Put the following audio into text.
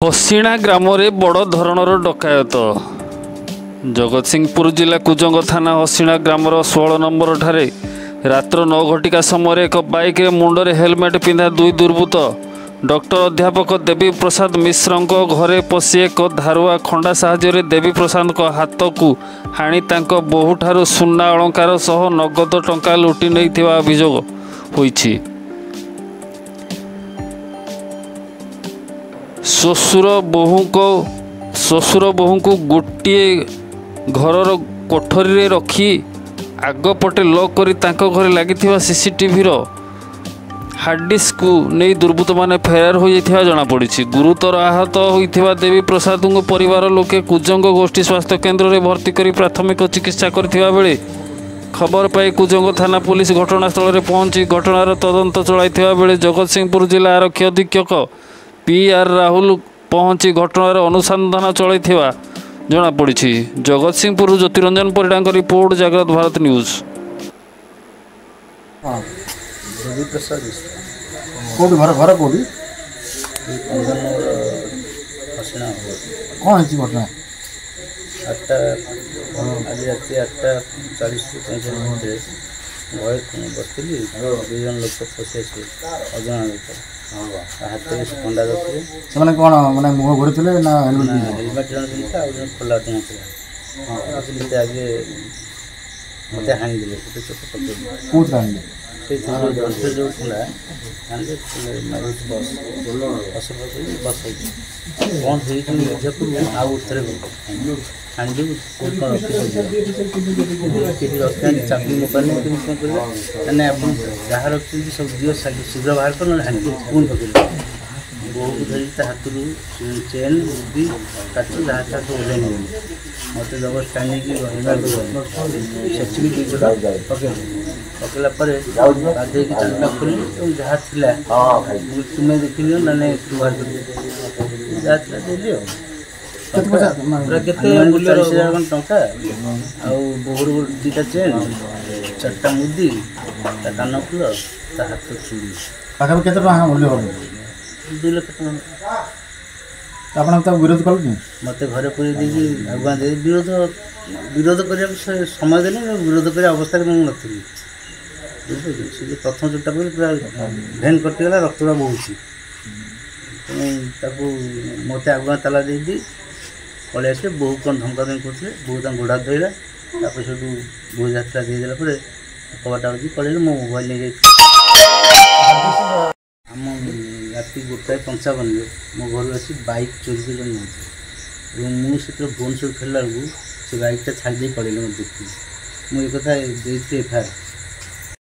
हसीणा ग्राम बड़ धरणर डकायत। जगतसिंहपुर जिला कुजंग थाना हसीणा ग्रामर 16 नंबर ठारे रात्र 9 घटिका समय एक बाइक मुंडरे हेलमेट पिंधा दुई दुर्बृत्त डॉक्टर अध्यापक देवी प्रसाद मिश्र घरे पशि एक धारुआ खंडा साहाय्य देवी प्रसाद हाथ को हाणी तांको बहुठारु सुना अलंकार सह नगद टंका लुटि नैथिबा अभियोग होईछि। श्वशुर बोहू को गोटे घरर कोठरी रखी आगपटे लॉक करी तांको घरे लागिथिबा सीसीटीवी रो हार्ड डिस्क को नहीं दुर्बृत्त माने फेरार हो जाइथिबा जणा पड़िछि। गुरुतर आहत होइथिबा देवी प्रसाद को परिवार लोके कुजंग गोष्ठी स्वास्थ्य केन्द्र में भर्ती करी प्राथमिक चिकित्सा करथिबा बेले खबर पाई कुजंग थाना पुलिस घटनास्थल में पहुंची घटनार तदंत चलाइथिबा बेले जगतसिंहपुर जिला आरक्षी अधीक्षक पी.आर. राहुल पहुंची घटनार अनुसंधान चलाइथिबा जणा पड़िछि। जगतसिंहपुर ज्योतिरंजन परिडा रिपोर्ट जागृत भारत न्यूज। देवी प्रसाद कौन घर घर कौन हसीना कौन है घटना? 8टा आज रात 8:40 मध्य घर बसती दुई जन लोक फसी आसे अजना लोक हाथ में कंडा रखिए से कौन मैंने मुह घूरी थे ना हेलमेट जन पिंधा आ खोला नथिला आगे मत हाणी देले चोट पकड़ कौन हाणी से जो था बस बस बंद हो आउ थे हाणी रखी चाकरी मोबाइल मैंने आप जहाँ रखी सब दियो शीघ्र बाहर कर ना हाणी पुणी पकड़ बहु को धरी हाथ चेन बुद्धि काच जहाँ था सब ओल्ल मत जबरदस्त टाणी से पकड़ पकड़ा पर गाधे चार्टा खोली जहाँ थी तुम्हें देख लियो ना बाहर कर जहाँ थी देली पूरा केते 40,000 टंका बोहर दुटा चेन 4टा मुदी कान फुल हाथ चूड़ी पाखा केते टका मूल्य 2 लाख टका आप विरोध कल मत घरे पूरी देखी आଗୁଆ दे विरोध करने समय देनी विरोध कर अवस्था में नी बुझे प्रथम चोटा पर पूरा भेन कटिगला रक्तटा बहुत मत आଗୁଆ ताला दे पलि आसे बहु कौन धमका धमकी करते बहु गोड़ा धरला सब बहु यात्रा देदेला कबाटा बजी पलि मो मोबाइल नहीं आम राति 1:55 मो घर आसी बाइक चोरी कर मुझे भुवनेश्वर फेरला बेलू से बाइकटा छाड़ी पड़े मत देखी मुझे कथा एफआईआर